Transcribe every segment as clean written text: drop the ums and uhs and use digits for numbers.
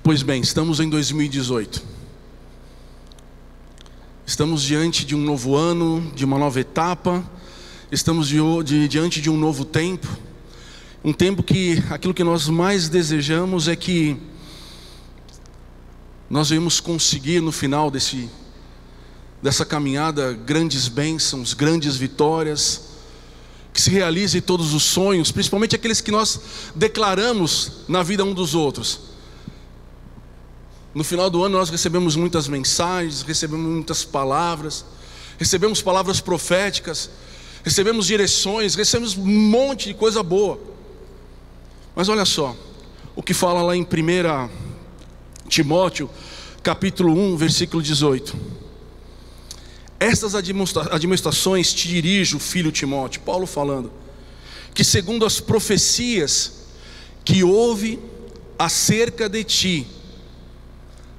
Pois bem, estamos em 2018. Estamos diante de um novo ano, de uma nova etapa. Estamos diante de um novo tempo. Um tempo que aquilo que nós mais desejamos é que nós venhamos conseguir no final dessa caminhada grandes bênçãos, grandes vitórias, que se realize todos os sonhos, principalmente aqueles que nós declaramos na vida um dos outros. No final do ano nós recebemos muitas mensagens, recebemos muitas palavras, recebemos palavras proféticas, recebemos direções, recebemos um monte de coisa boa. Mas olha só, o que fala lá em 1 Timóteo, capítulo 1, versículo 18. Estas admoestações te dirijo, filho Timóteo, Paulo falando, que segundo as profecias que houve acerca de ti.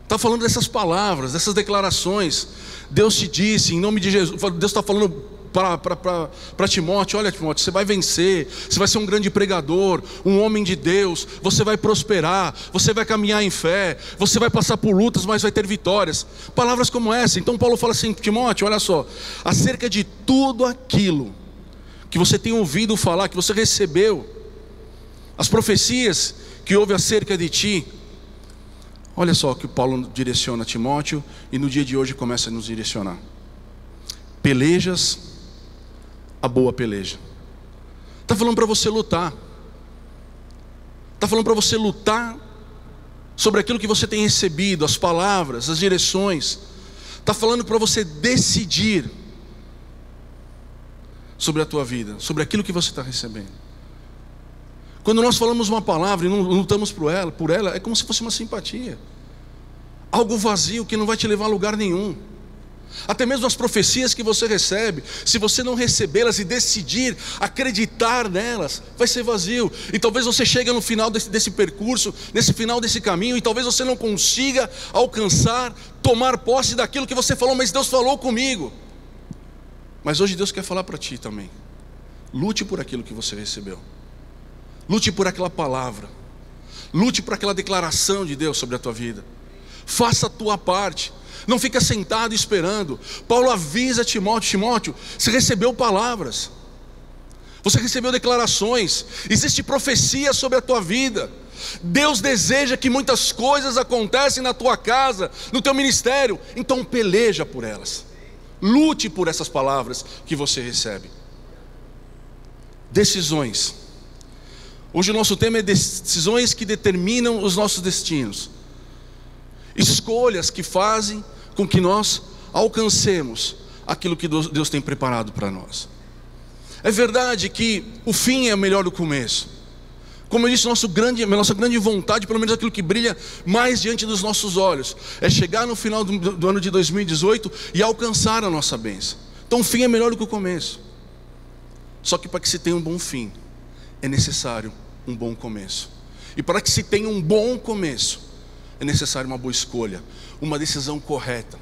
Está falando dessas palavras, dessas declarações. Deus te disse, em nome de Jesus, Deus está falando para Timóteo: olha Timóteo, você vai vencer, você vai ser um grande pregador, um homem de Deus, você vai prosperar, você vai caminhar em fé, você vai passar por lutas, mas vai ter vitórias. Palavras como essa. Então Paulo fala assim: Timóteo, olha só, acerca de tudo aquilo que você tem ouvido falar, que você recebeu, as profecias que houve acerca de ti. Olha só o que Paulo direciona a Timóteo, e no dia de hoje começa a nos direcionar: pelejas a boa peleja. Está falando para você lutar. Está falando para você lutar sobre aquilo que você tem recebido, as palavras, as direções. Está falando para você decidir sobre a tua vida, sobre aquilo que você está recebendo. Quando nós falamos uma palavra e não lutamos por ela, é como se fosse uma simpatia, algo vazio que não vai te levar a lugar nenhum. Até mesmo as profecias que você recebe, se você não recebê-las e decidir acreditar nelas, vai ser vazio. E talvez você chegue no final desse percurso, nesse final desse caminho, e talvez você não consiga alcançar, tomar posse daquilo que você falou: mas Deus falou comigo. Mas hoje Deus quer falar para ti também: lute por aquilo que você recebeu. Lute por aquela palavra. Lute por aquela declaração de Deus sobre a tua vida. Faça a tua parte. Não fica sentado esperando. Paulo avisa Timóteo: Timóteo, você recebeu palavras, você recebeu declarações, existe profecia sobre a tua vida. Deus deseja que muitas coisas acontecem na tua casa, no teu ministério. Então peleja por elas. Lute por essas palavras que você recebe. Decisões. Hoje o nosso tema é decisões que determinam os nossos destinos. Escolhas que fazem com que nós alcancemos aquilo que Deus tem preparado para nós. É verdade que o fim é melhor do que o começo. Como eu disse, nossa grande vontade, pelo menos aquilo que brilha mais diante dos nossos olhos, é chegar no final do ano de 2018 e alcançar a nossa bênção. Então o fim é melhor do que o começo. Só que para que se tenha um bom fim, é necessário um bom começo. E para que se tenha um bom começo, é necessário uma boa escolha, uma decisão correta,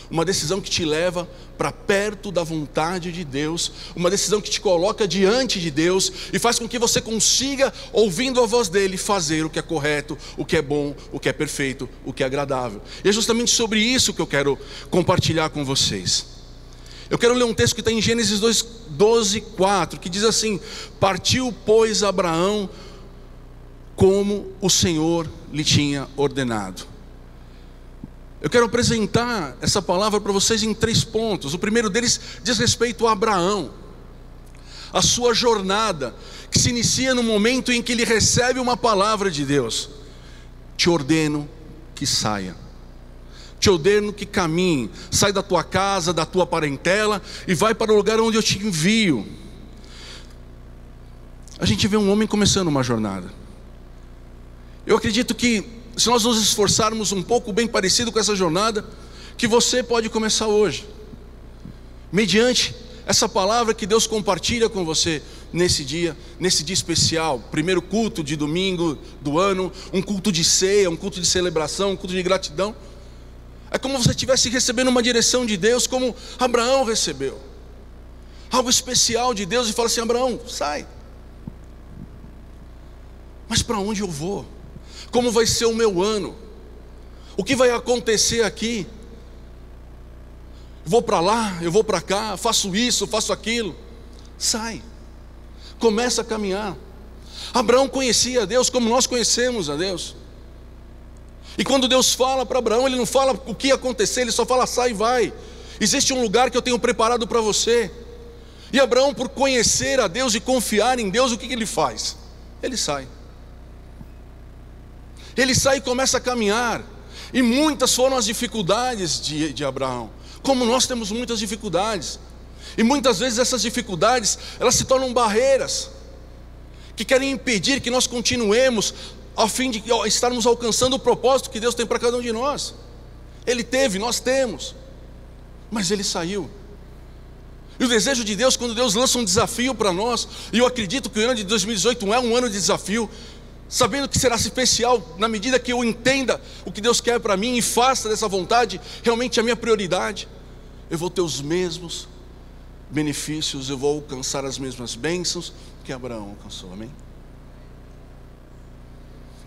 uma decisão que te leva para perto da vontade de Deus, uma decisão que te coloca diante de Deus e faz com que você consiga, ouvindo a voz dele, fazer o que é correto, o que é bom, o que é perfeito, o que é agradável. E é justamente sobre isso que eu quero compartilhar com vocês. Eu quero ler um texto que está em Gênesis 12:4, que diz assim: partiu, pois, Abraão como o Senhor lhe tinha ordenado. Eu quero apresentar essa palavra para vocês em 3 pontos. O primeiro deles diz respeito a Abraão, a sua jornada, que se inicia no momento em que ele recebe uma palavra de Deus: te ordeno que saia, te ordeno que caminhe, sai da tua casa, da tua parentela e vai para o lugar onde eu te envio. A gente vê um homem começando uma jornada. Eu acredito que se nós nos esforçarmos um pouco, bem parecido com essa jornada, que você pode começar hoje, mediante essa palavra que Deus compartilha com você nesse dia especial, primeiro culto de domingo do ano, um culto de ceia, um culto de celebração, um culto de gratidão. É como se você estivesse recebendo uma direção de Deus, como Abraão recebeu, algo especial de Deus, e fala assim: Abraão, sai. Mas para onde eu vou? Como vai ser o meu ano? O que vai acontecer aqui? Eu vou para lá, eu vou para cá, faço isso, faço aquilo. Sai, começa a caminhar. Abraão conhecia a Deus como nós conhecemos a Deus. E quando Deus fala para Abraão, Ele não fala o que ia acontecer, Ele só fala: sai e vai. Existe um lugar que eu tenho preparado para você. E Abraão, por conhecer a Deus e confiar em Deus, o que ele faz? Ele sai. Ele sai e começa a caminhar. E muitas foram as dificuldades de Abraão, como nós temos muitas dificuldades. E muitas vezes essas dificuldades, elas se tornam barreiras que querem impedir que nós continuemos a fim de estarmos alcançando o propósito que Deus tem para cada um de nós. Ele teve, nós temos, mas ele saiu. E o desejo de Deus, quando Deus lança um desafio para nós, e eu acredito que o ano de 2018 é um ano de desafio, sabendo que será especial na medida que eu entenda o que Deus quer para mim e faça dessa vontade realmente a minha prioridade, eu vou ter os mesmos benefícios, eu vou alcançar as mesmas bênçãos que Abraão alcançou, amém?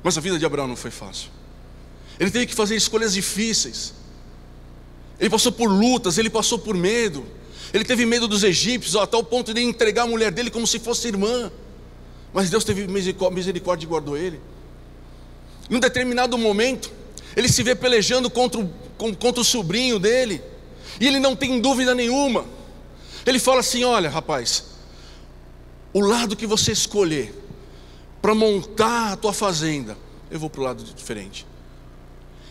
Mas a vida de Abraão não foi fácil. Ele teve que fazer escolhas difíceis. Ele passou por lutas, ele passou por medo. Ele teve medo dos egípcios, a tal ponto de entregar a mulher dele como se fosse irmã. Mas Deus teve misericórdia e guardou ele. Em um determinado momento, ele se vê pelejando contra o sobrinho dele. E ele não tem dúvida nenhuma. Ele fala assim: olha, rapaz, o lado que você escolher para montar a tua fazenda, eu vou para o lado diferente.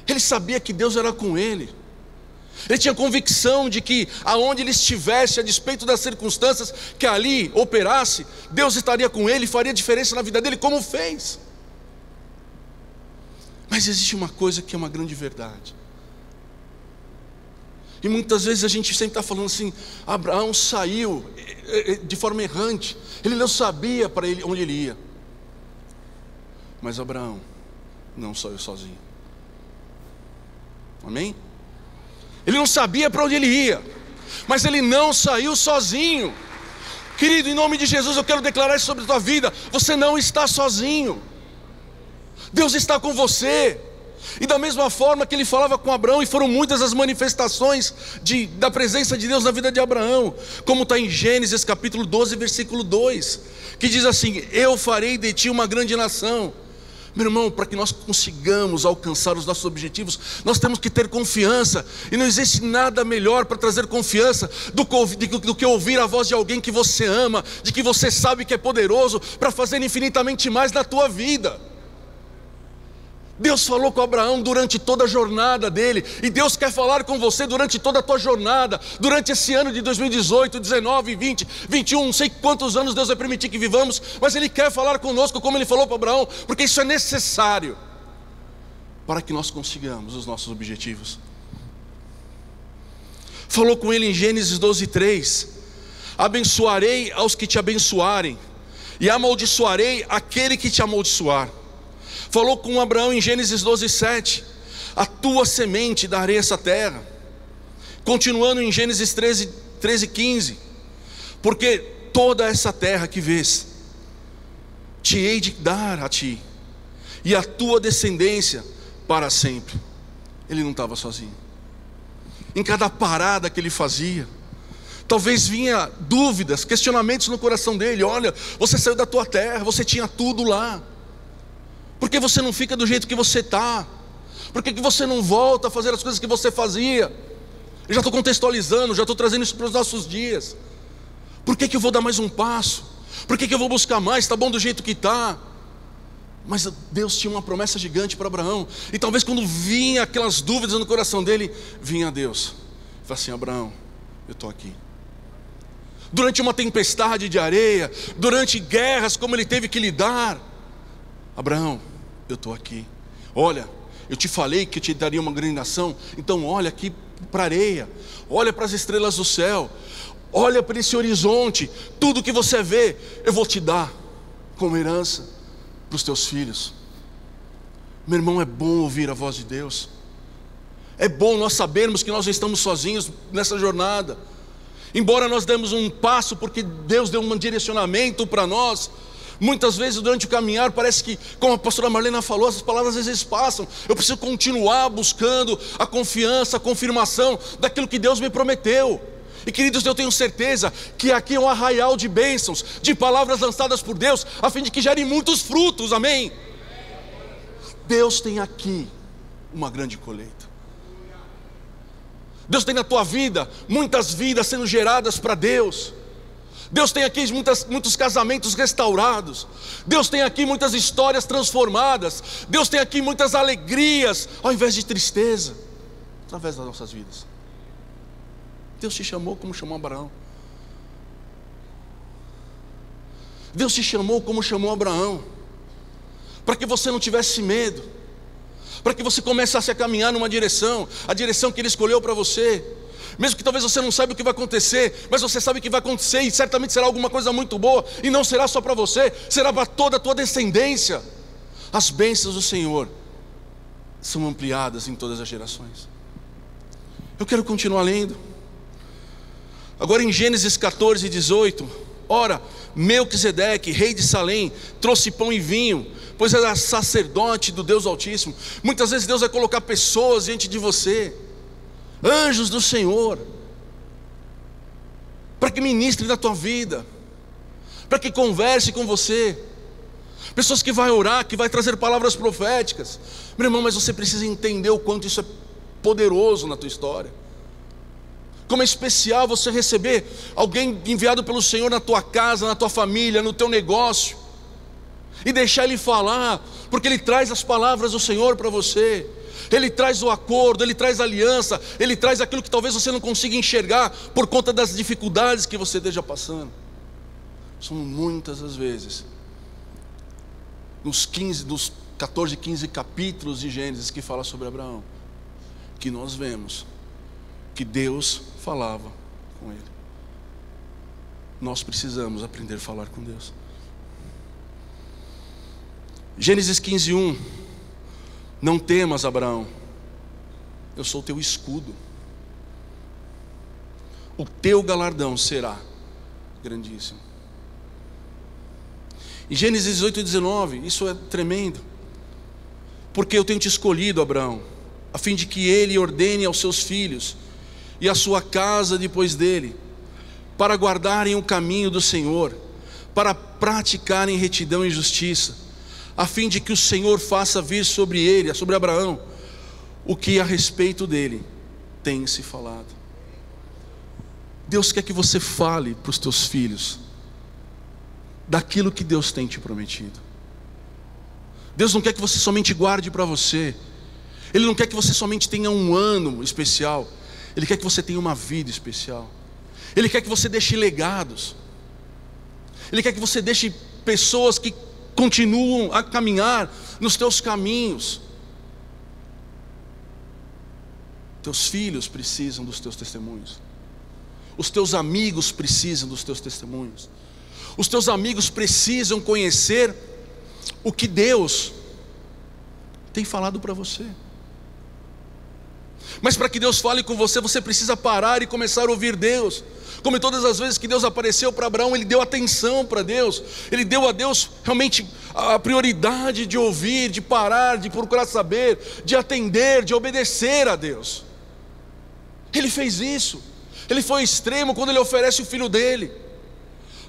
Ele sabia que Deus era com ele. Ele tinha convicção de que aonde ele estivesse, a despeito das circunstâncias que ali operasse, Deus estaria com ele e faria diferença na vida dele, como fez. Mas existe uma coisa que é uma grande verdade. E muitas vezes a gente sempre está falando assim: Abraão saiu de forma errante, ele não sabia para ele onde ele ia. Mas Abraão não saiu sozinho, amém? Ele não sabia para onde ele ia, mas ele não saiu sozinho. Querido, em nome de Jesus, eu quero declarar isso sobre a tua vida: você não está sozinho, Deus está com você. E da mesma forma que ele falava com Abraão, e foram muitas as manifestações da presença de Deus na vida de Abraão, como está em Gênesis capítulo 12, versículo 2, que diz assim: eu farei de ti uma grande nação. Meu irmão, para que nós consigamos alcançar os nossos objetivos, nós temos que ter confiança. E não existe nada melhor para trazer confiança do que ouvir a voz de alguém que você ama, de que você sabe que é poderoso para fazer infinitamente mais na tua vida. Deus falou com Abraão durante toda a jornada dele, e Deus quer falar com você durante toda a tua jornada, durante esse ano de 2018, 19, 20, 21, não sei quantos anos Deus vai permitir que vivamos, mas Ele quer falar conosco como Ele falou para Abraão, porque isso é necessário para que nós consigamos os nossos objetivos. Falou com ele em Gênesis 12, 3: abençoarei aos que te abençoarem, e amaldiçoarei aquele que te amaldiçoar. Falou com Abraão em Gênesis 12, 7: a tua semente darei essa terra. Continuando em Gênesis 13, 15: porque toda essa terra que vês, te hei de dar a ti, e a tua descendência para sempre. Ele não estava sozinho. Em cada parada que ele fazia, talvez vinha dúvidas, questionamentos no coração dele: olha, você saiu da tua terra, você tinha tudo lá, por que você não fica do jeito que você está? Por que você não volta a fazer as coisas que você fazia? Eu já estou contextualizando, já estou trazendo isso para os nossos dias. Por que eu vou dar mais um passo? Por que eu vou buscar mais? Está bom do jeito que está. Mas Deus tinha uma promessa gigante para Abraão. E talvez quando vinha aquelas dúvidas no coração dele, vinha Deus e falava assim: Abraão, eu estou aqui. Durante uma tempestade de areia, durante guerras como ele teve que lidar, Abraão, eu estou aqui. Olha, eu te falei que eu te daria uma grande nação, então olha aqui para a areia, olha para as estrelas do céu, olha para esse horizonte, tudo que você vê, eu vou te dar como herança para os teus filhos. Meu irmão, é bom ouvir a voz de Deus. É bom nós sabermos que nós não estamos sozinhos nessa jornada. Embora nós demos um passo porque Deus deu um direcionamento para nós, Muitas vezes durante o caminhar parece que, como a pastora Marlena falou, essas palavras às vezes passam. Eu preciso continuar buscando a confiança, a confirmação daquilo que Deus me prometeu. E queridos, eu tenho certeza que aqui é um arraial de bênçãos, de palavras lançadas por Deus, a fim de que gerem muitos frutos, amém? Deus tem aqui uma grande colheita. Deus tem na tua vida muitas vidas sendo geradas para Deus. Deus tem aqui muitos casamentos restaurados. Deus tem aqui muitas histórias transformadas. Deus tem aqui muitas alegrias, ao invés de tristeza, através das nossas vidas. Deus te chamou como chamou Abraão. Deus te chamou como chamou Abraão, para que você não tivesse medo, para que você começasse a caminhar numa direção, a direção que Ele escolheu para você. Mesmo que talvez você não saiba o que vai acontecer, mas você sabe que vai acontecer, e certamente será alguma coisa muito boa, e não será só para você, será para toda a tua descendência. As bênçãos do Senhor são ampliadas em todas as gerações. Eu quero continuar lendo. Agora em Gênesis 14, 18. Ora, Melquisedeque, rei de Salém, trouxe pão e vinho, pois era sacerdote do Deus Altíssimo. Muitas vezes Deus vai colocar pessoas diante de você, anjos do Senhor, para que ministre na tua vida, para que converse com você, pessoas que vai orar, que vai trazer palavras proféticas. Meu irmão, mas você precisa entender o quanto isso é poderoso na tua história. Como é especial você receber alguém enviado pelo Senhor na tua casa, na tua família, no teu negócio, e deixar Ele falar, porque Ele traz as palavras do Senhor para você. Ele traz o acordo, Ele traz a aliança, Ele traz aquilo que talvez você não consiga enxergar por conta das dificuldades que você esteja passando. São muitas as vezes, nos 14, 15 capítulos de Gênesis que fala sobre Abraão, que nós vemos que Deus falava com ele. Nós precisamos aprender a falar com Deus. Gênesis 15:1. Não temas, Abraão, eu sou o teu escudo, o teu galardão será grandíssimo. Em Gênesis 18:19, isso é tremendo, porque eu tenho te escolhido, Abraão, a fim de que ele ordene aos seus filhos e a sua casa depois dele, para guardarem o caminho do Senhor, para praticarem retidão e justiça, a fim de que o Senhor faça vir sobre ele, sobre Abraão, o que a respeito dele tem se falado. Deus quer que você fale para os teus filhos daquilo que Deus tem te prometido. Deus não quer que você somente guarde para você. Ele não quer que você somente tenha um ano especial. Ele quer que você tenha uma vida especial. Ele quer que você deixe legados. Ele quer que você deixe pessoas que continuam a caminhar nos teus caminhos. Teus filhos precisam dos teus testemunhos. Os teus amigos precisam dos teus testemunhos. Os teus amigos precisam conhecer o que Deus tem falado para você. Mas para que Deus fale com você, você precisa parar e começar a ouvir Deus. Como em todas as vezes que Deus apareceu para Abraão, ele deu atenção para Deus. Ele deu a Deus realmente a prioridade de ouvir, de parar, de procurar saber, de atender, de obedecer a Deus. Ele fez isso. Ele foi extremo quando ele oferece o filho dele.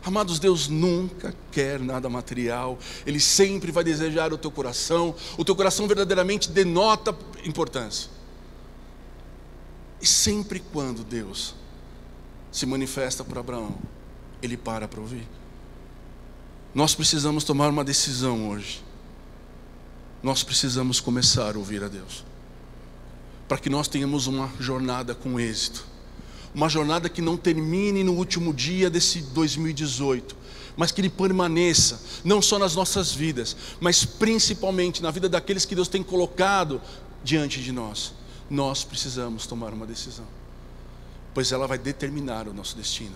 Amados, Deus nunca quer nada material. Ele sempre vai desejar o teu coração. O teu coração verdadeiramente denota importância. E sempre quando Deus se manifesta para Abraão, ele para ouvir. Nós precisamos tomar uma decisão hoje. Nós precisamos começar a ouvir a Deus, para que nós tenhamos uma jornada com êxito. Uma jornada que não termine no último dia desse 2018, mas que ele permaneça, não só nas nossas vidas, mas principalmente na vida daqueles que Deus tem colocado diante de nós. Nós precisamos tomar uma decisão, pois ela vai determinar o nosso destino.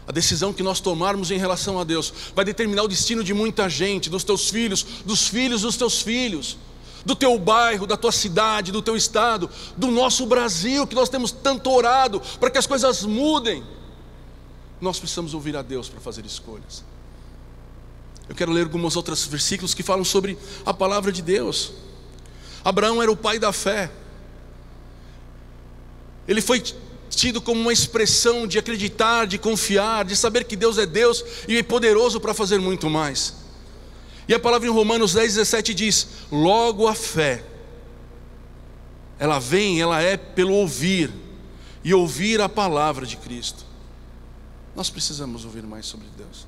A decisão que nós tomarmos em relação a Deus vai determinar o destino de muita gente, dos teus filhos, dos filhos dos teus filhos, do teu bairro, da tua cidade, do teu estado, do nosso Brasil, que nós temos tanto orado para que as coisas mudem. Nós precisamos ouvir a Deus para fazer escolhas. Eu quero ler alguns outros versículos que falam sobre a palavra de Deus. Abraão era o pai da fé. Ele foi tido como uma expressão de acreditar, de confiar, de saber que Deus é Deus e é poderoso para fazer muito mais. E a palavra em Romanos 10:17 diz: logo a fé, ela vem, ela é pelo ouvir, e ouvir a palavra de Cristo. Nós precisamos ouvir mais sobre Deus.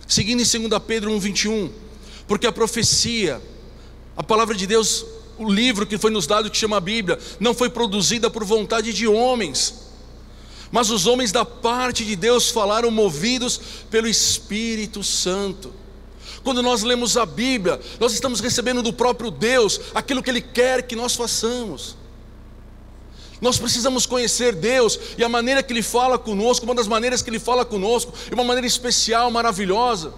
Seguindo em 2 Pedro 1:21, porque a profecia, a palavra de Deus, o livro que foi nos dado, que chama a Bíblia, não foi produzida por vontade de homens, mas os homens da parte de Deus falaram movidos pelo Espírito Santo. Quando nós lemos a Bíblia, nós estamos recebendo do próprio Deus aquilo que Ele quer que nós façamos. Nós precisamos conhecer Deus, e a maneira que Ele fala conosco, uma das maneiras que Ele fala conosco, é uma maneira especial, maravilhosa,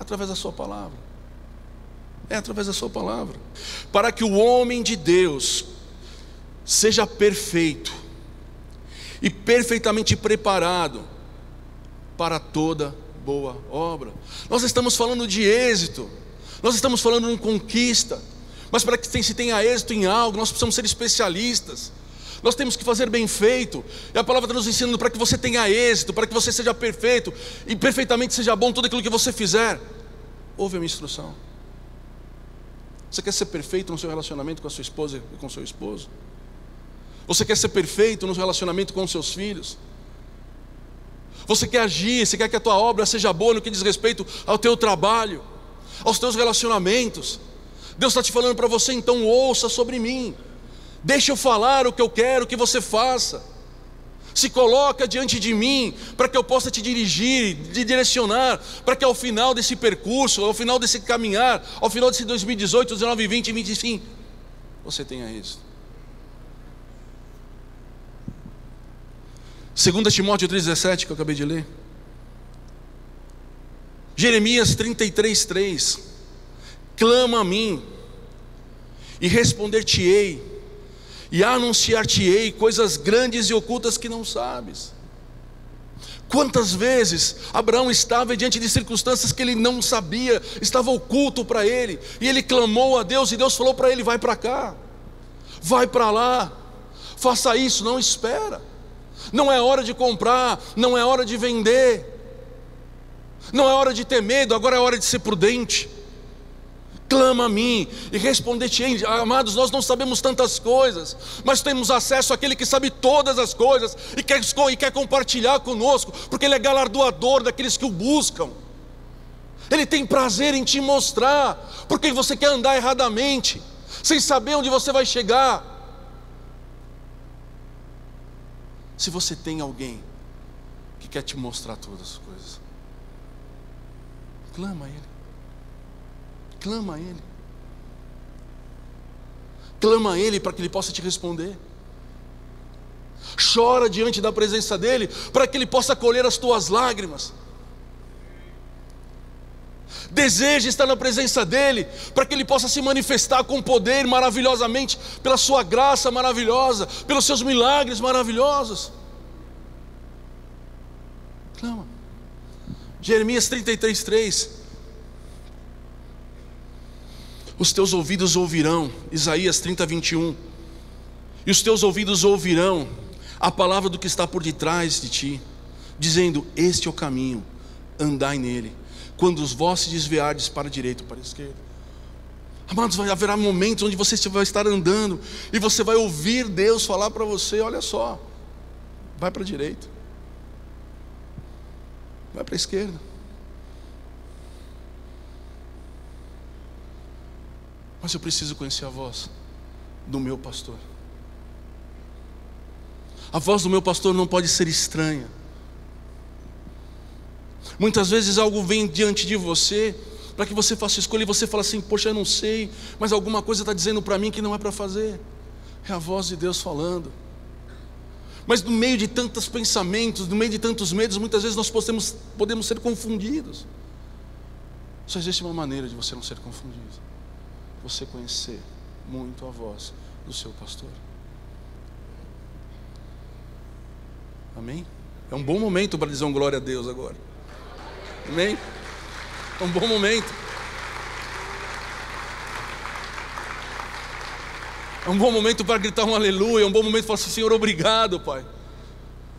através da sua palavra. É através da sua palavra. Para que o homem de Deus seja perfeito e perfeitamente preparado para toda boa obra. Nós estamos falando de êxito, nós estamos falando de conquista, mas para que se tenha êxito em algo, nós precisamos ser especialistas. Nós temos que fazer bem feito, e a palavra está nos ensinando para que você tenha êxito, para que você seja perfeito e perfeitamente seja bom tudo aquilo que você fizer. Ouve a minha instrução. Você quer ser perfeito no seu relacionamento com a sua esposa e com o seu esposo? Você quer ser perfeito no relacionamento com os seus filhos? Você quer agir, você quer que a tua obra seja boa no que diz respeito ao teu trabalho, aos teus relacionamentos? Deus está te falando para você, então ouça sobre mim. Deixa eu falar o que eu quero que você faça. Se coloca diante de mim, para que eu possa te dirigir, te direcionar, para que ao final desse percurso, ao final desse caminhar, ao final desse 2018, 19, 20 e 25, você tenha isso. 2 Timóteo 3,17, que eu acabei de ler. Jeremias 33,3: clama a mim, e responder-te-ei, e anunciar-te-ei coisas grandes e ocultas que não sabes. Quantas vezes Abraão estava diante de circunstâncias que ele não sabia, estava oculto para ele, e ele clamou a Deus, e Deus falou para ele: vai para cá, vai para lá, faça isso, não espera. Não é hora de comprar, não é hora de vender, não é hora de ter medo, agora é hora de ser prudente. Clama a mim e responder-te-ei. Amados, nós não sabemos tantas coisas, mas temos acesso àquele que sabe todas as coisas e quer compartilhar conosco, porque Ele é galardoador daqueles que o buscam. Ele tem prazer em te mostrar, porque você quer andar erradamente, sem saber onde você vai chegar. Se você tem alguém que quer te mostrar todas as coisas, clama a Ele. Clama a Ele. Clama a Ele para que Ele possa te responder. Chora diante da presença dEle, para que Ele possa colher as tuas lágrimas. Deseja estar na presença dEle, para que Ele possa se manifestar com poder maravilhosamente, pela sua graça maravilhosa, pelos seus milagres maravilhosos. Clama. Jeremias 33,3: os teus ouvidos ouvirão, Isaías 30:21, e os teus ouvidos ouvirão a palavra do que está por detrás de ti, dizendo: este é o caminho, andai nele, quando os vós se desviardes para a direita ou para a esquerda. Amados, haverá momentos onde você vai estar andando e você vai ouvir Deus falar para você: olha só, vai para a direita, vai para a esquerda. Mas eu preciso conhecer a voz do meu pastor. A voz do meu pastor não pode ser estranha. Muitas vezes algo vem diante de você, para que você faça escolha, e você fala assim: poxa, eu não sei, mas alguma coisa está dizendo para mim que não é para fazer. É a voz de Deus falando. Mas no meio de tantos pensamentos, no meio de tantos medos, muitas vezes nós podemos ser confundidos. Só existe uma maneira de você não ser confundido: você conhecer muito a voz do seu pastor. Amém? É um bom momento para dizer um glória a Deus agora. Amém? É um bom momento. É um bom momento para gritar um aleluia. É um bom momento para falar assim: Senhor, obrigado, Pai.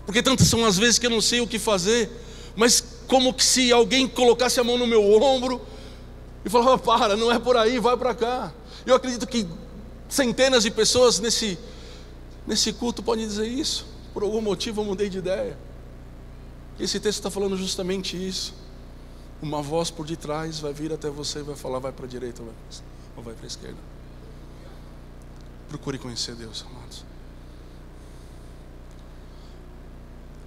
Porque tantas são as vezes que eu não sei o que fazer, mas como que se alguém colocasse a mão no meu ombro e falava: para, não é por aí, vai para cá. Eu acredito que centenas de pessoas nesse culto podem dizer isso. Por algum motivo eu mudei de ideia. Esse texto está falando justamente isso. Uma voz por detrás vai vir até você e vai falar: vai para a direita ou vai para a esquerda. Procure conhecer Deus, amados.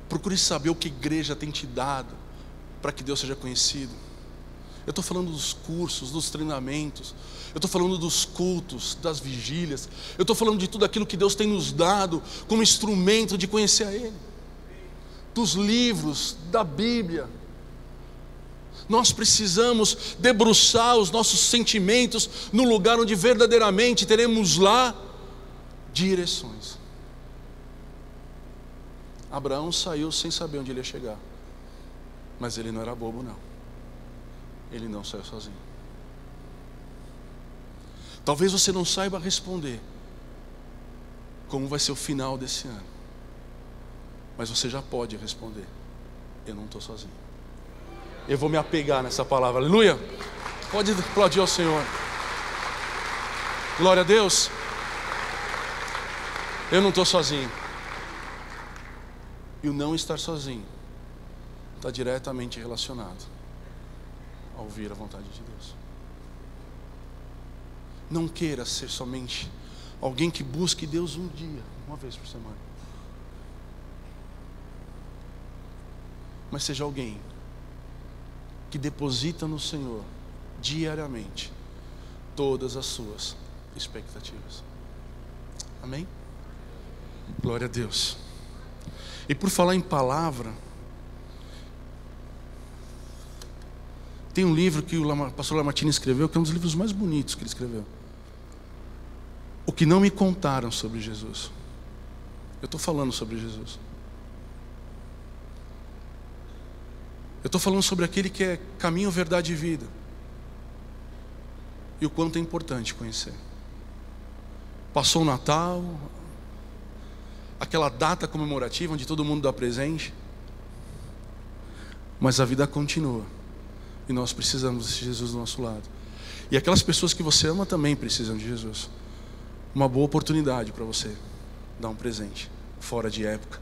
Procure saber o que a igreja tem te dado para que Deus seja conhecido. Eu estou falando dos cursos, dos treinamentos. Eu estou falando dos cultos, das vigílias. Eu estou falando de tudo aquilo que Deus tem nos dado como instrumento de conhecer a Ele. Dos livros, da Bíblia. Nós precisamos debruçar os nossos sentimentos no lugar onde verdadeiramente teremos lá direções. Abraão saiu sem saber onde ele ia chegar, mas ele não era bobo, não. Ele não saiu sozinho. Talvez você não saiba responder como vai ser o final desse ano, mas você já pode responder: eu não estou sozinho. Eu vou me apegar nessa palavra. Aleluia. Pode aplaudir ao Senhor. Glória a Deus. Eu não estou sozinho. E o não estar sozinho está diretamente relacionado a ouvir a vontade de Deus. Não queira ser somente alguém que busque Deus um dia, uma vez por semana, mas seja alguém que deposita no Senhor diariamente todas as suas expectativas. Amém? Glória a Deus. E por falar em palavra, tem um livro que o pastor Lamartine escreveu, que é um dos livros mais bonitos que ele escreveu. O que não me contaram sobre Jesus. Eu estou falando sobre Jesus. Eu estou falando sobre aquele que é caminho, verdade e vida. E o quanto é importante conhecer. Passou o Natal, aquela data comemorativa onde todo mundo dá presente, mas a vida continua e nós precisamos de Jesus do nosso lado. E aquelas pessoas que você ama também precisam de Jesus. Uma boa oportunidade para você dar um presente fora de época,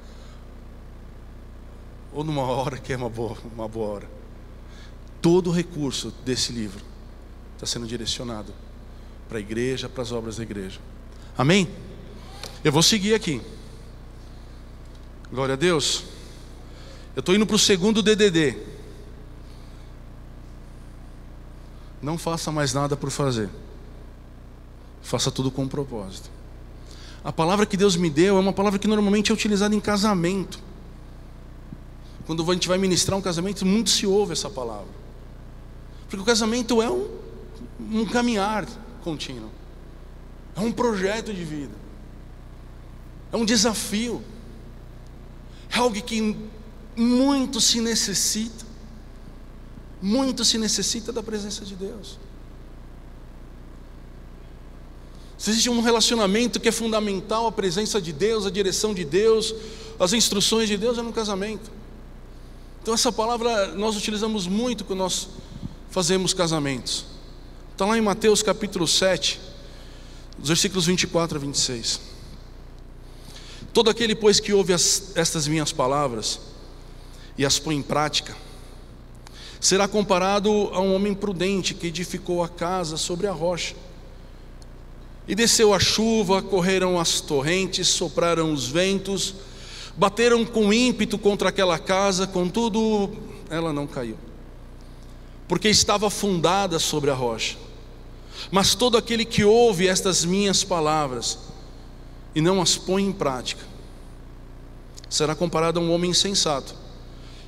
ou numa hora que é uma boa hora. Todo o recurso desse livro está sendo direcionado para a igreja, para as obras da igreja. Amém? Eu vou seguir aqui. Glória a Deus. Eu estou indo para o segundo DDD. Não faça mais nada por fazer. Faça tudo com um propósito. A palavra que Deus me deu é uma palavra que normalmente é utilizada em casamento. Quando a gente vai ministrar um casamento, muito se ouve essa palavra. Porque o casamento é um caminhar contínuo. É um projeto de vida. É um desafio. É algo que muito se necessita da presença de Deus. Se existe um relacionamento que é fundamental, a presença de Deus, a direção de Deus, as instruções de Deus, é no casamento. Então essa palavra nós utilizamos muito quando nós fazemos casamentos. Está lá em Mateus capítulo 7, dos versículos 24 a 26. Todo aquele, pois, que ouve estas minhas palavras e as põe em prática, será comparado a um homem prudente que edificou a casa sobre a rocha. E desceu a chuva, correram as torrentes, sopraram os ventos, bateram com ímpeto contra aquela casa, contudo ela não caiu, porque estava fundada sobre a rocha. Mas todo aquele que ouve estas minhas palavras e não as põe em prática, será comparado a um homem insensato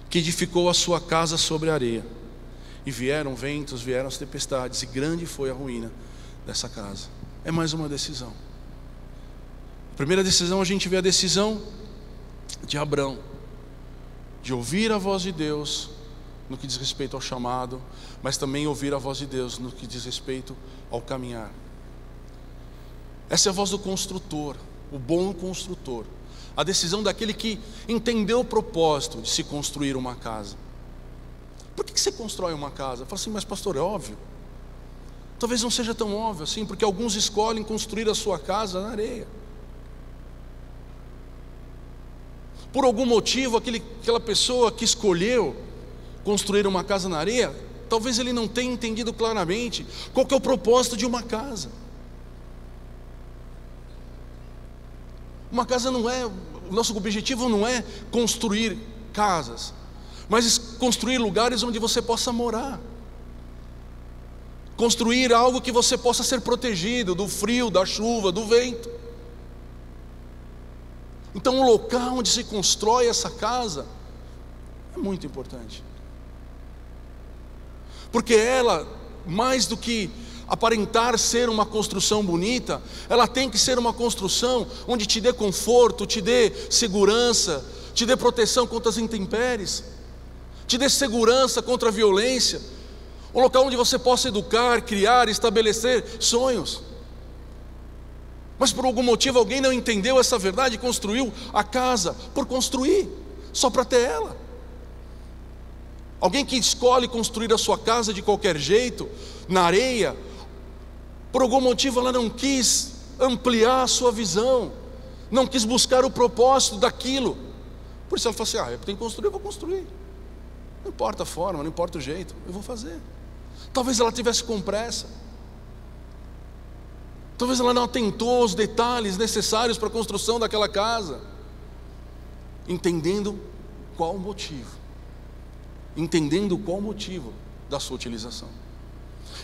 que edificou a sua casa sobre a areia. E vieram ventos, vieram as tempestades, e grande foi a ruína dessa casa. É mais uma decisão. A primeira decisão, a gente vê a decisão de Abrão, de ouvir a voz de Deus no que diz respeito ao chamado, mas também ouvir a voz de Deus no que diz respeito ao caminhar. Essa é a voz do construtor, o bom construtor, a decisão daquele que entendeu o propósito de se construir uma casa. Por que você constrói uma casa? Fala assim, mas pastor, é óbvio. Talvez não seja tão óbvio assim, porque alguns escolhem construir a sua casa na areia. Por algum motivo, aquela pessoa que escolheu construir uma casa na areia, talvez ele não tenha entendido claramente qual que é o propósito de uma casa. Uma casa não é, o nosso objetivo não é construir casas, mas construir lugares onde você possa morar. Construir algo que você possa ser protegido do frio, da chuva, do vento. Então o local onde se constrói essa casa é muito importante. Porque ela, mais do que aparentar ser uma construção bonita, ela tem que ser uma construção onde te dê conforto, te dê segurança, te dê proteção contra as intempéries, te dê segurança contra a violência. Um local onde você possa educar, criar, estabelecer sonhos. Mas por algum motivo alguém não entendeu essa verdade e construiu a casa por construir, só para ter ela. Alguém que escolhe construir a sua casa de qualquer jeito, na areia, por algum motivo ela não quis ampliar a sua visão, não quis buscar o propósito daquilo. Por isso ela fala assim, eu tenho que construir, eu vou construir. Não importa a forma, não importa o jeito, eu vou fazer. Talvez ela tivesse com pressa, talvez ela não atentou aos detalhes necessários para a construção daquela casa, entendendo qual o motivo da sua utilização.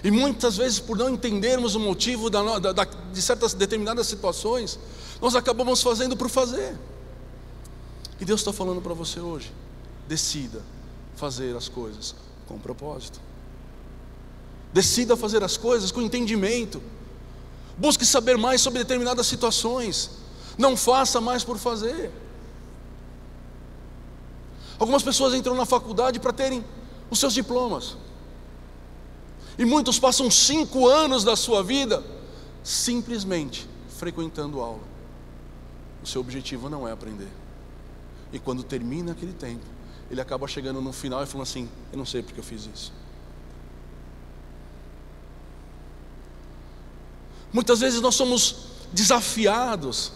E muitas vezes, por não entendermos o motivo de certas determinadas situações, nós acabamos fazendo por fazer. E Deus está falando para você hoje: decida fazer as coisas com propósito. Decida fazer as coisas com entendimento. Busque saber mais sobre determinadas situações. Não faça mais por fazer. Algumas pessoas entram na faculdade para terem os seus diplomas, e muitos passam 5 anos da sua vida simplesmente frequentando aula. O seu objetivo não é aprender. E quando termina aquele tempo, ele acaba chegando no final e falando assim: eu não sei porque eu fiz isso. Muitas vezes nós somos desafiados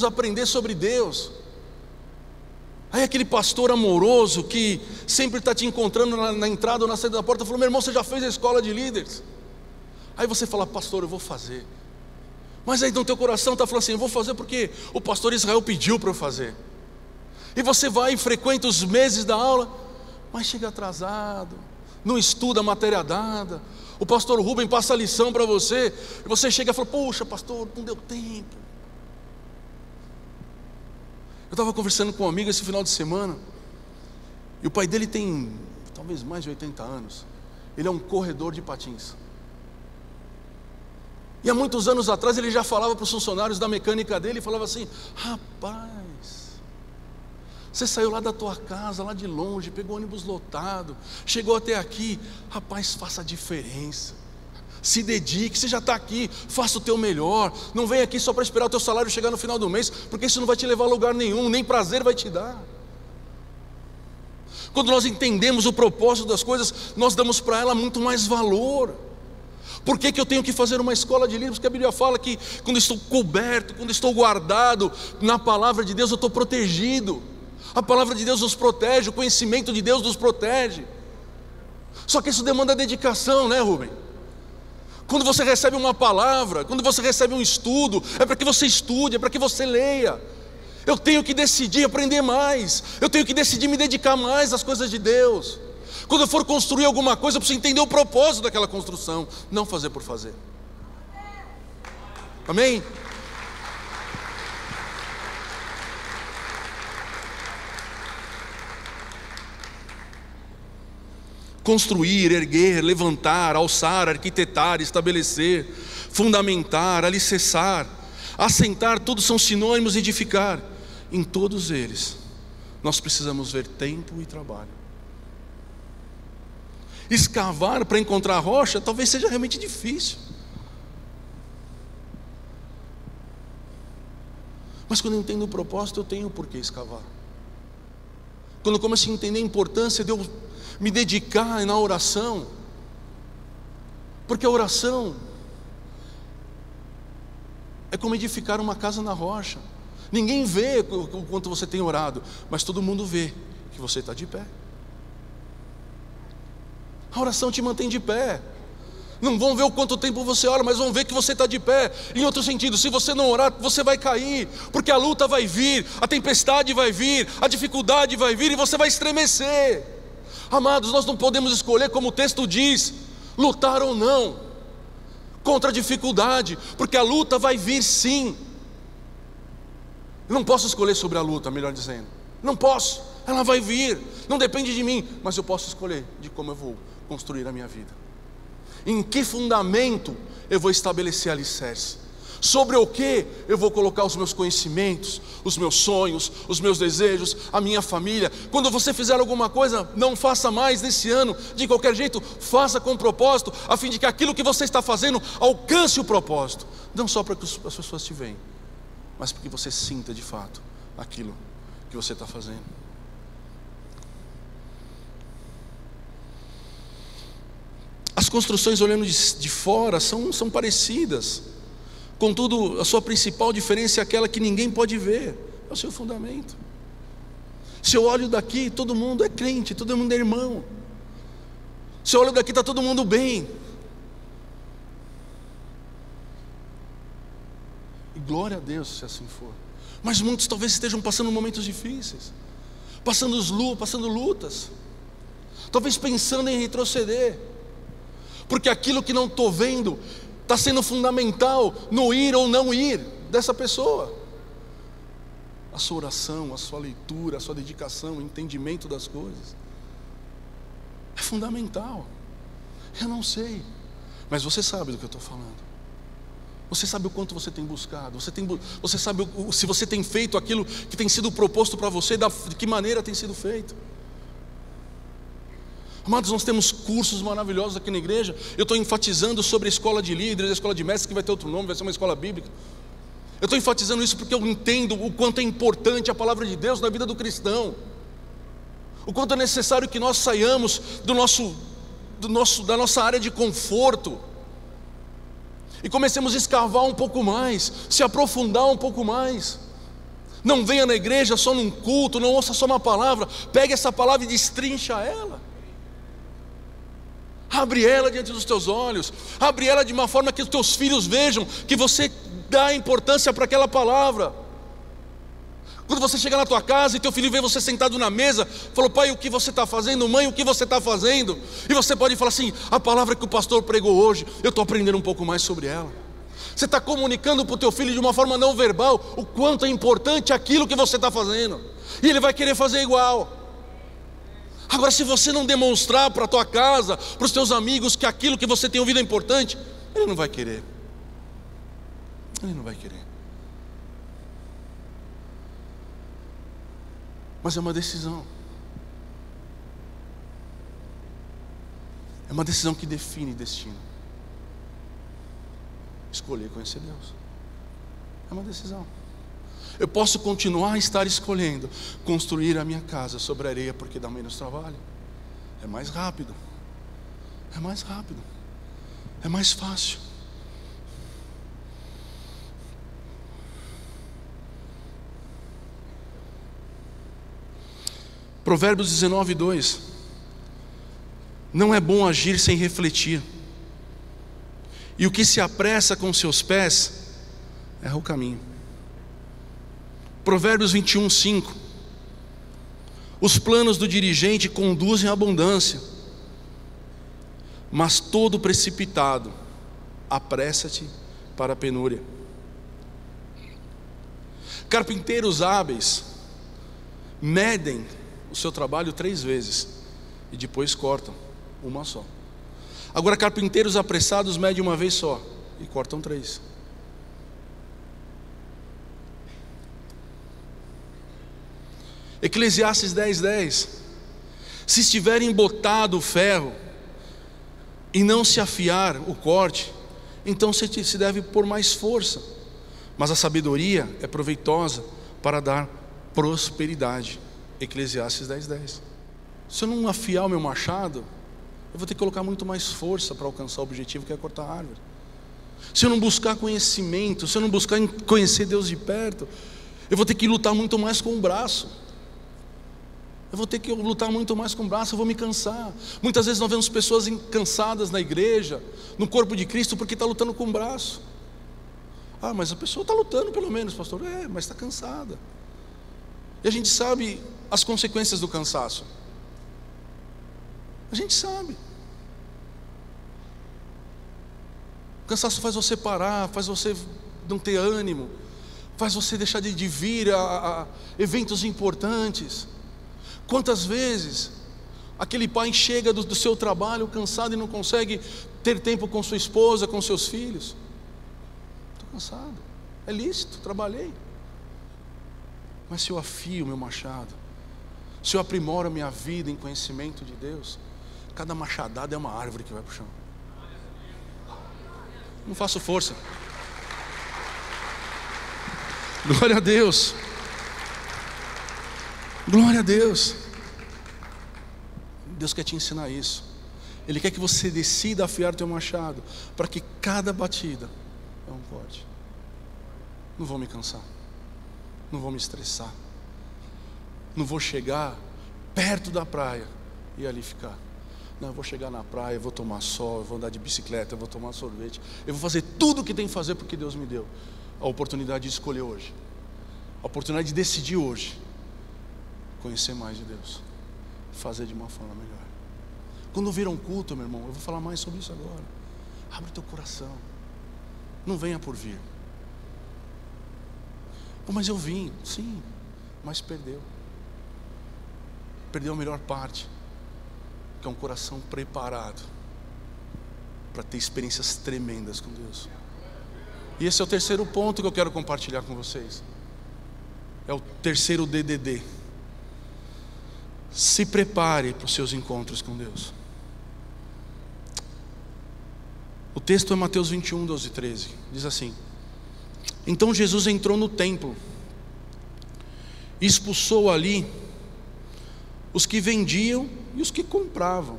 a aprender sobre Deus. Aí aquele pastor amoroso que sempre está te encontrando na entrada ou na saída da porta falou: meu irmão, você já fez a escola de líderes? Aí você fala: pastor, eu vou fazer. Mas aí no teu coração está falando assim: eu vou fazer porque o pastor Israel pediu para eu fazer. E você vai e frequenta os meses da aula, mas chega atrasado, não estuda a matéria dada. O pastor Rubem passa a lição para você, e você chega e fala: poxa pastor, não deu tempo. Eu estava conversando com um amigo esse final de semana, e o pai dele tem talvez mais de 80 anos. Ele é um corredor de patins. E há muitos anos atrás ele já falava para os funcionários da mecânica dele, e falava assim: rapaz, você saiu lá da tua casa, lá de longe, pegou ônibus lotado, chegou até aqui, rapaz, faça a diferença. Se dedique, você já está aqui, faça o teu melhor. Não vem aqui só para esperar o teu salário chegar no final do mês, porque isso não vai te levar a lugar nenhum, nem prazer vai te dar. Quando nós entendemos o propósito das coisas, nós damos para ela muito mais valor. Por que eu tenho que fazer uma escola de líderes? Porque a Bíblia fala que quando estou coberto, quando estou guardado na palavra de Deus, eu estou protegido. A palavra de Deus nos protege, o conhecimento de Deus nos protege. Só que isso demanda dedicação, né, Rubem? Quando você recebe uma palavra, quando você recebe um estudo, é para que você estude, é para que você leia. Eu tenho que decidir aprender mais, eu tenho que decidir me dedicar mais às coisas de Deus. Quando eu for construir alguma coisa, eu preciso entender o propósito daquela construção, não fazer por fazer. Amém? Construir, erguer, levantar, alçar, arquitetar, estabelecer, fundamentar, alicerçar, assentar, todos são sinônimos de edificar. Em todos eles, nós precisamos ver tempo e trabalho. Escavar para encontrar a rocha talvez seja realmente difícil. Mas quando eu entendo o propósito, eu tenho por que escavar. Quando eu começo a entender a importância de eu me dedicar na oração, porque a oração é como edificar uma casa na rocha. Ninguém vê o quanto você tem orado, mas todo mundo vê que você está de pé. A oração te mantém de pé. Não vão ver o quanto tempo você ora, mas vão ver que você está de pé. Em outro sentido, se você não orar, você vai cair, porque a luta vai vir, a tempestade vai vir, a dificuldade vai vir e você vai estremecer. Amados, nós não podemos escolher, como o texto diz, lutar ou não contra a dificuldade, porque a luta vai vir sim. Eu não posso escolher sobre a luta, melhor dizendo, não posso, ela vai vir, não depende de mim, mas eu posso escolher de como eu vou construir a minha vida, em que fundamento eu vou estabelecer alicerce, sobre o que eu vou colocar os meus conhecimentos, os meus sonhos, os meus desejos, a minha família. Quando você fizer alguma coisa, não faça mais nesse ano de qualquer jeito, faça com propósito, a fim de que aquilo que você está fazendo alcance o propósito, não só para que as pessoas te vejam, mas para que você sinta de fato aquilo que você está fazendo. As construções olhando de fora são parecidas, contudo a sua principal diferença é aquela que ninguém pode ver, é o seu fundamento. Se eu olho daqui, todo mundo é crente, todo mundo é irmão. Se eu olho daqui, está todo mundo bem, e glória a Deus se assim for. Mas muitos talvez estejam passando momentos difíceis, passando lutas, talvez pensando em retroceder, porque aquilo que não estou vendo está sendo fundamental no ir ou não ir dessa pessoa. A sua oração, a sua leitura, a sua dedicação, o entendimento das coisas é fundamental. Eu não sei, mas você sabe do que eu estou falando. Você sabe o quanto você tem buscado, você sabe se você tem feito aquilo que tem sido proposto para você, de que maneira tem sido feito. Amados, nós temos cursos maravilhosos aqui na igreja. Eu estou enfatizando sobre a escola de líderes, a escola de mestres, que vai ter outro nome, vai ser uma escola bíblica. Eu estou enfatizando isso porque eu entendo o quanto é importante a palavra de Deus na vida do cristão, o quanto é necessário que nós saiamos da nossa área de conforto e comecemos a escavar um pouco mais, se aprofundar um pouco mais. Não venha na igreja só num culto, não ouça só uma palavra, pegue essa palavra e destrincha ela. Abre ela diante dos teus olhos, abre ela de uma forma que os teus filhos vejam que você dá importância para aquela palavra. Quando você chega na tua casa e teu filho vê você sentado na mesa, falou: pai, o que você está fazendo? Mãe, o que você está fazendo? E você pode falar assim: a palavra que o pastor pregou hoje, eu estou aprendendo um pouco mais sobre ela. Você está comunicando para o teu filho de uma forma não verbal o quanto é importante aquilo que você está fazendo, e ele vai querer fazer igual. Agora, se você não demonstrar para a tua casa, para os teus amigos, que aquilo que você tem ouvido é importante, ele não vai querer. Ele não vai querer. Mas é uma decisão. É uma decisão que define destino. Escolher conhecer Deus é uma decisão. Eu posso continuar a estar escolhendo construir a minha casa sobre areia, porque dá menos trabalho, é mais rápido, é mais fácil. Provérbios 19:2. Não é bom agir sem refletir, e o que se apressa com seus pés erra o caminho. Provérbios 21:5. Os planos do dirigente conduzem à abundância, mas todo precipitado apressa-te para a penúria. Carpinteiros hábeis medem o seu trabalho 3 vezes e depois cortam uma só. Agora, carpinteiros apressados medem uma vez só e cortam 3. Eclesiastes 10:10. Se estiver embotado o ferro e não se afiar o corte, então se deve pôr mais força. Mas a sabedoria é proveitosa para dar prosperidade. Eclesiastes 10:10. Se eu não afiar o meu machado, eu vou ter que colocar muito mais força para alcançar o objetivo, que é cortar a árvore. Se eu não buscar conhecimento, se eu não buscar conhecer Deus de perto, eu vou ter que lutar muito mais com o braço. Eu vou ter que lutar muito mais com o braço, eu vou me cansar. Muitas vezes nós vemos pessoas cansadas na igreja, no corpo de Cristo, porque está lutando com o braço. Ah, mas a pessoa está lutando pelo menos, pastor. Mas está cansada. E a gente sabe as consequências do cansaço. A gente sabe. O cansaço faz você parar, faz você não ter ânimo, faz você deixar de vir a eventos importantes. Quantas vezes aquele pai chega do seu trabalho cansado e não consegue ter tempo com sua esposa, com seus filhos? Estou cansado, é lícito, trabalhei. Mas se eu afio o meu machado, se eu aprimoro a minha vida em conhecimento de Deus, cada machadada é uma árvore que vai para o chão. Não faço força. Glória a Deus. Glória a Deus. Deus quer te ensinar isso. Ele quer que você decida afiar teu machado, para que cada batida é um corte. Não vou me cansar, não vou me estressar, não vou chegar perto da praia e ali ficar. Não, eu vou chegar na praia, eu vou tomar sol, eu vou andar de bicicleta, eu vou tomar sorvete, eu vou fazer tudo o que tem que fazer, porque Deus me deu a oportunidade de escolher hoje, a oportunidade de decidir hoje conhecer mais de Deus, fazer de uma forma melhor. Quando vir um culto, meu irmão, eu vou falar mais sobre isso agora. Abre teu coração, não venha por vir. Oh, mas eu vim, sim, mas perdeu a melhor parte, que é um coração preparado para ter experiências tremendas com Deus. E esse é o terceiro ponto que eu quero compartilhar com vocês. É o terceiro DDD. Se prepare para os seus encontros com Deus. O texto é Mateus 21, 12 e 13. Diz assim: então Jesus entrou no templo, expulsou ali os que vendiam e os que compravam,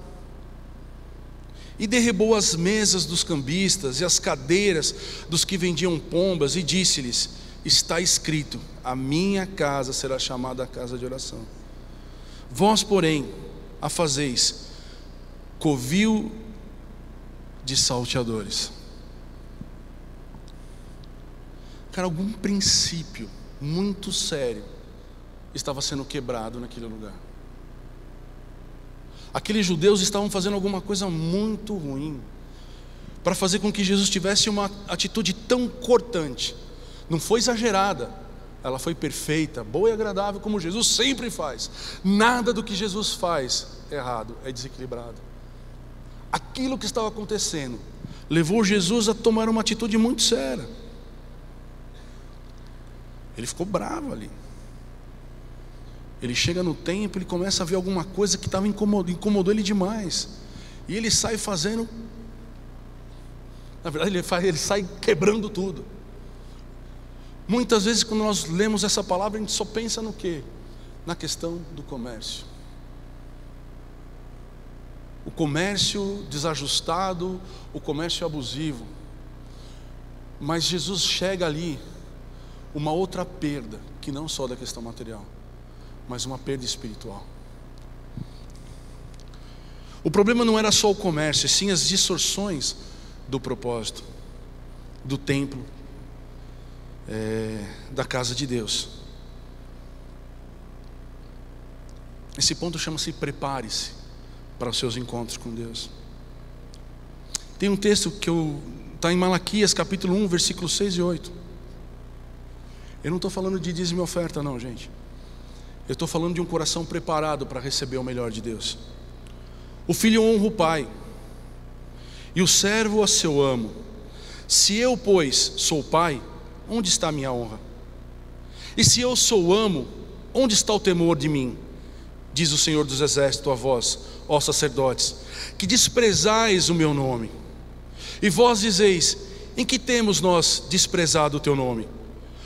e derrubou as mesas dos cambistas e as cadeiras dos que vendiam pombas, e disse-lhes: está escrito, a minha casa será chamada a casa de oração. Vós, porém, a fazeis covil de salteadores. Cara, algum princípio muito sério estava sendo quebrado naquele lugar. Aqueles judeus estavam fazendo alguma coisa muito ruim, para fazer com que Jesus tivesse uma atitude tão cortante. Não foi exagerada, ela foi perfeita, boa e agradável, como Jesus sempre faz. Nada do que Jesus faz é errado, é desequilibrado. Aquilo que estava acontecendo levou Jesus a tomar uma atitude muito séria. Ele ficou bravo ali. Ele chega no templo, ele começa a ver alguma coisa que incomodou ele demais, e ele sai fazendo, na verdade ele sai quebrando tudo. Muitas vezes quando nós lemos essa palavra, a gente só pensa no quê? Na questão do comércio. O comércio desajustado, o comércio abusivo. Mas Jesus chega ali, uma outra perda, que não só da questão material, mas uma perda espiritual. O problema não era só o comércio, sim as distorções do propósito do templo, da casa de Deus. Esse ponto chama-se prepare-se para os seus encontros com Deus. Tem um texto que está em Malaquias capítulo 1, versículos 6 e 8. Eu não estou falando de dízimo e oferta não, gente. Eu estou falando de um coração preparado para receber o melhor de Deus. O filho honra o pai, e o servo a seu amo. Se eu, pois, sou pai, onde está a minha honra? E se eu sou amo, onde está o temor de mim? Diz o Senhor dos Exércitos a vós, ó sacerdotes, que desprezais o meu nome. E vós dizeis: em que temos nós desprezado o teu nome?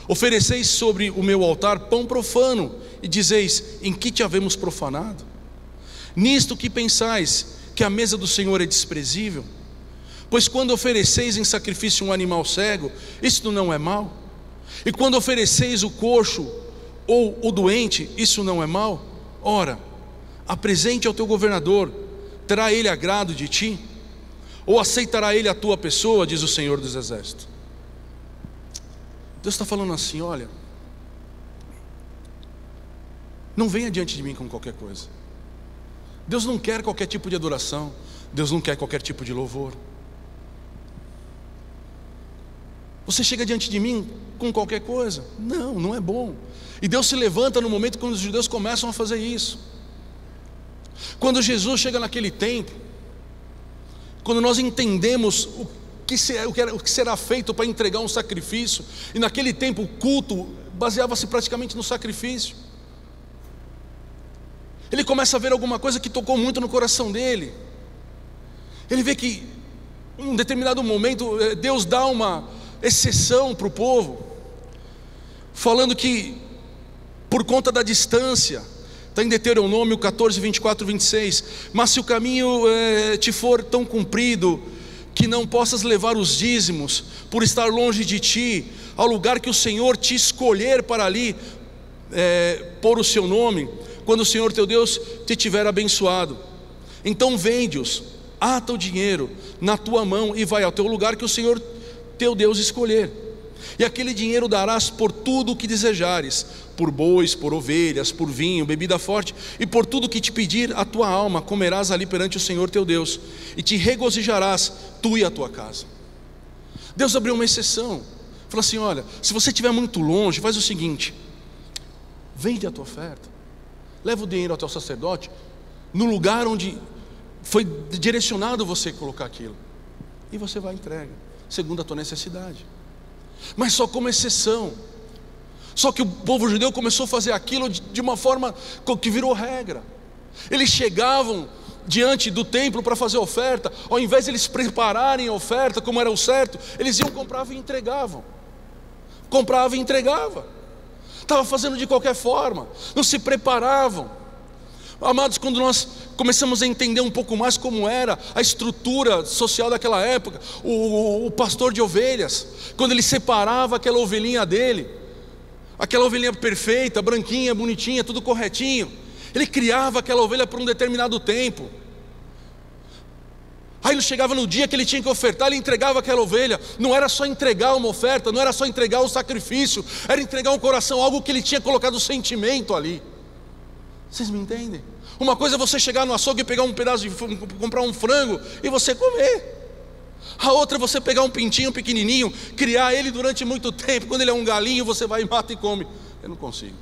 Ofereceis sobre o meu altar pão profano, e dizeis: em que te havemos profanado? Nisto que pensais, que a mesa do Senhor é desprezível? Pois quando ofereceis em sacrifício um animal cego, isto não é mal? E quando ofereceis o coxo ou o doente, isso não é mal? Ora, apresente ao teu governador, terá ele agrado de ti? Ou aceitará ele a tua pessoa, diz o Senhor dos Exércitos? Deus está falando assim: olha, não venha diante de mim com qualquer coisa. Deus não quer qualquer tipo de adoração, Deus não quer qualquer tipo de louvor. Você chega diante de mim com qualquer coisa? Não, não é bom. E Deus se levanta no momento quando os judeus começam a fazer isso. Quando Jesus chega naquele templo, quando nós entendemos o que será feito para entregar um sacrifício, e naquele tempo o culto baseava-se praticamente no sacrifício, ele começa a ver alguma coisa que tocou muito no coração dele. Ele vê que em um determinado momento Deus dá uma exceção para o povo, falando que por conta da distância, está em Deuteronômio 14, 24, 26, mas se o caminho te for tão comprido, que não possas levar os dízimos, por estar longe de ti, ao lugar que o Senhor te escolher para ali pôr o seu nome, quando o Senhor teu Deus te tiver abençoado, então vende-os, ata o dinheiro na tua mão e vai ao teu lugar que o Senhor teu Deus escolher, e aquele dinheiro darás por tudo o que desejares, por bois, por ovelhas, por vinho, bebida forte, e por tudo que te pedir a tua alma, comerás ali perante o Senhor teu Deus, e te regozijarás, tu e a tua casa. Deus abriu uma exceção, falou assim: olha, se você estiver muito longe, faz o seguinte, vende a tua oferta, leva o dinheiro ao teu sacerdote, no lugar onde foi direcionado você colocar aquilo, e você vai entregar, segundo a tua necessidade. Mas só como exceção. Só que o povo judeu começou a fazer aquilo de uma forma que virou regra. Eles chegavam diante do templo para fazer oferta, ao invés de eles prepararem a oferta como era o certo, eles iam, compravam e entregavam. Comprava e entregava. Estava fazendo de qualquer forma, não se preparavam. Amados, quando nós começamos a entender um pouco mais como era a estrutura social daquela época, o pastor de ovelhas, quando ele separava aquela ovelhinha dele, aquela ovelhinha perfeita, branquinha, bonitinha, tudo corretinho, ele criava aquela ovelha por um determinado tempo. Aí ele chegava no dia que ele tinha que ofertar, ele entregava aquela ovelha. Não era só entregar uma oferta, não era só entregar um sacrifício, era entregar um coração, algo que ele tinha colocado sentimento ali. Vocês me entendem? Uma coisa é você chegar no açougue e pegar um pedaço de comprar um frango e você comer. A outra é você pegar um pintinho pequenininho, criar ele durante muito tempo. Quando ele é um galinho, você vai e mata e come. Eu não consigo.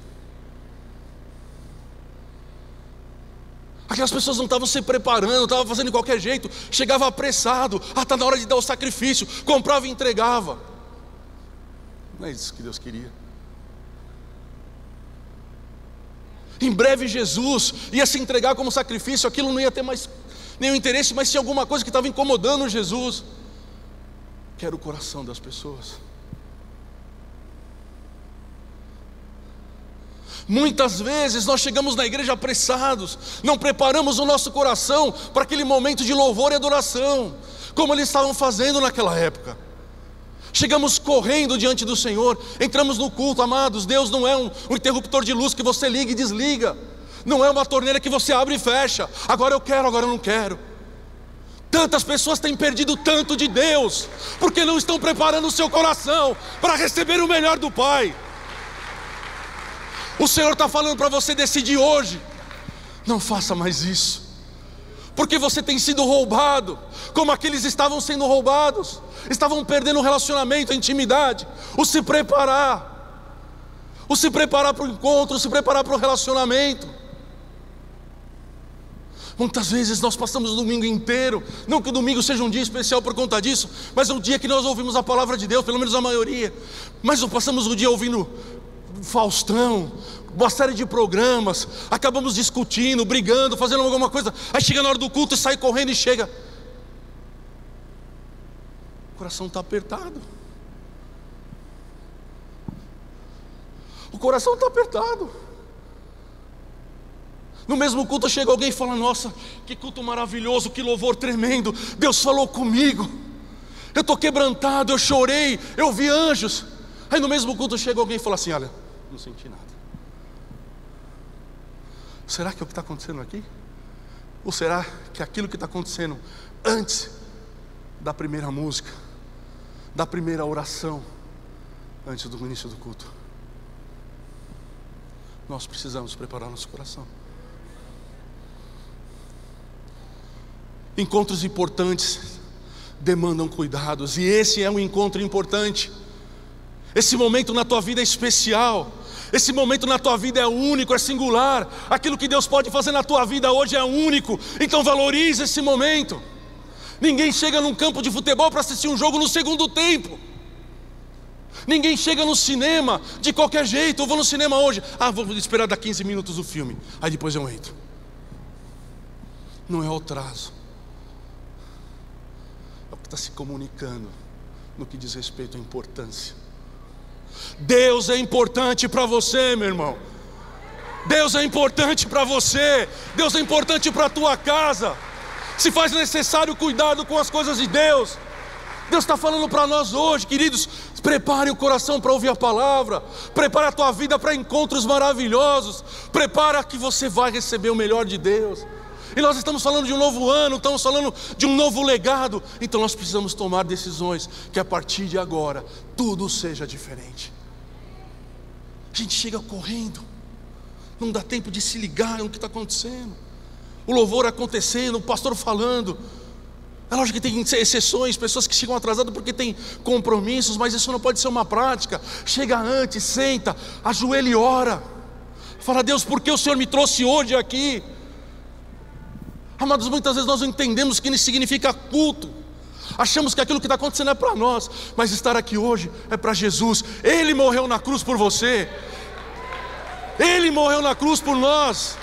Aquelas pessoas não estavam se preparando, estavam fazendo de qualquer jeito. Chegava apressado, está na hora de dar o sacrifício, comprava e entregava. Não é isso que Deus queria. Em breve Jesus ia se entregar como sacrifício. Aquilo não ia ter mais nenhum interesse, mas tinha alguma coisa que estava incomodando Jesus, que era o coração das pessoas. Muitas vezes nós chegamos na igreja apressados, não preparamos o nosso coração para aquele momento de louvor e adoração, como eles estavam fazendo naquela época. Chegamos correndo diante do Senhor, entramos no culto. Amados, Deus não é um interruptor de luz que você liga e desliga, não é uma torneira que você abre e fecha, agora eu quero, agora eu não quero. Tantas pessoas têm perdido tanto de Deus, porque não estão preparando o seu coração para receber o melhor do Pai. O Senhor está falando para você decidir hoje: não faça mais isso, porque você tem sido roubado, como aqueles estavam sendo roubados, estavam perdendo o relacionamento, a intimidade. O se preparar para o encontro, o se preparar para o relacionamento. Muitas vezes nós passamos o domingo inteiro, não que o domingo seja um dia especial por conta disso, mas é um dia que nós ouvimos a palavra de Deus, pelo menos a maioria, mas nós passamos o dia ouvindo Faustão, uma série de programas, acabamos discutindo, brigando, fazendo alguma coisa, aí chega na hora do culto e sai correndo e chega. O coração está apertado. O coração está apertado. No mesmo culto chega alguém e fala: nossa, que culto maravilhoso, que louvor tremendo, Deus falou comigo, eu estou quebrantado, eu chorei, eu vi anjos. Aí no mesmo culto chega alguém e fala assim: olha, não senti nada. Será que é o que está acontecendo aqui? Ou será que é aquilo que está acontecendo antes da primeira música, da primeira oração, antes do início do culto? Nós precisamos preparar nosso coração. Encontros importantes demandam cuidados, e esse é um encontro importante. Esse momento na tua vida é especial, esse momento na tua vida é único, é singular. Aquilo que Deus pode fazer na tua vida hoje é único, então valorize esse momento. Ninguém chega num campo de futebol para assistir um jogo no segundo tempo. Ninguém chega no cinema de qualquer jeito. Eu vou no cinema hoje, vou esperar dar 15 minutos o filme, aí depois eu entro. Não é o atraso, é o que está se comunicando no que diz respeito à importância. Deus é importante para você, meu irmão. Deus é importante para você. Deus é importante para a tua casa. Se faz necessário cuidado com as coisas de Deus. Deus está falando para nós hoje, queridos: prepare o coração para ouvir a palavra, prepare a tua vida para encontros maravilhosos, prepara que você vai receber o melhor de Deus. E nós estamos falando de um novo ano, estamos falando de um novo legado. Então nós precisamos tomar decisões que a partir de agora tudo seja diferente. A gente chega correndo, não dá tempo de se ligar no que está acontecendo. O louvor acontecendo, o pastor falando. É lógico que tem exceções, pessoas que chegam atrasadas porque tem compromissos, mas isso não pode ser uma prática. Chega antes, senta, ajoelha e ora. Fala: Deus, por que o Senhor me trouxe hoje aqui? Amados, muitas vezes nós não entendemos o que isso significa culto. Achamos que aquilo que está acontecendo é para nós, mas estar aqui hoje é para Jesus. Ele morreu na cruz por você. Ele morreu na cruz por nós.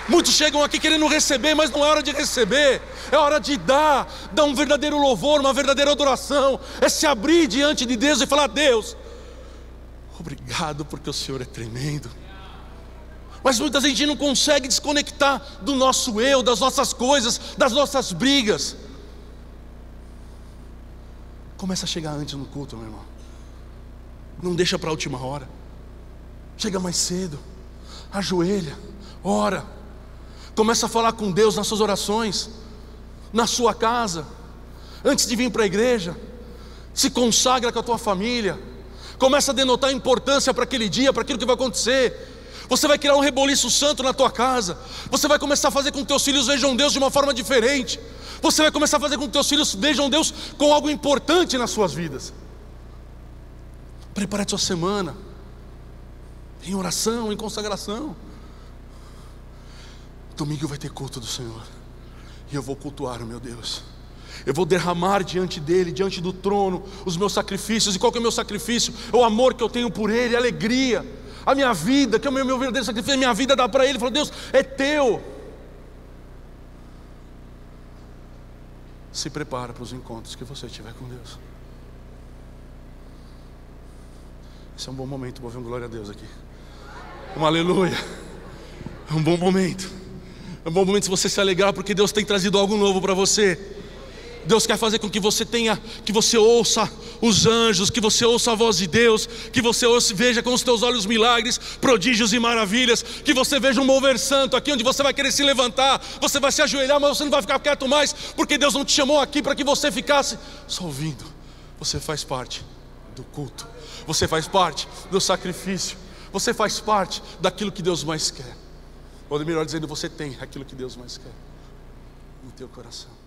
Muitos chegam aqui querendo receber, mas não é hora de receber. É hora de dar um verdadeiro louvor, uma verdadeira adoração. É se abrir diante de Deus e falar: Deus, obrigado porque o Senhor é tremendo. Mas muita gente não consegue desconectar do nosso eu, das nossas coisas, das nossas brigas. Começa a chegar antes no culto, meu irmão. Não deixa para a última hora. Chega mais cedo, ajoelha, ora. Começa a falar com Deus nas suas orações, na sua casa, antes de vir para a igreja. Se consagra com a tua família. Começa a denotar importância para aquele dia, para aquilo que vai acontecer. Você vai criar um reboliço santo na tua casa. Você vai começar a fazer com que teus filhos vejam Deus de uma forma diferente. Você vai começar a fazer com que teus filhos vejam Deus com algo importante nas suas vidas. Prepare a sua semana em oração, em consagração. Domingo vai ter culto do Senhor, e eu vou cultuar o meu Deus. Eu vou derramar diante dele, diante do trono, os meus sacrifícios. E qual que é o meu sacrifício? É o amor que eu tenho por ele, a alegria, a minha vida, que é o meu verdadeiro sacrifício. A minha vida dá para ele. Fala: Deus, é teu. Se prepara para os encontros que você tiver com Deus. Esse é um bom momento para ouvir um glória a Deus aqui. Um aleluia. É um bom momento. É um bom momento se você se alegrar, porque Deus tem trazido algo novo para você. Deus quer fazer com que você tenha, que você ouça os anjos, que você ouça a voz de Deus, que você veja com os teus olhos milagres, prodígios e maravilhas, que você veja um mover santo aqui, onde você vai querer se levantar, você vai se ajoelhar, mas você não vai ficar quieto mais, porque Deus não te chamou aqui para que você ficasse só ouvindo. Você faz parte do culto, você faz parte do sacrifício, você faz parte daquilo que Deus mais quer. Ou melhor dizendo, você tem aquilo que Deus mais quer no teu coração.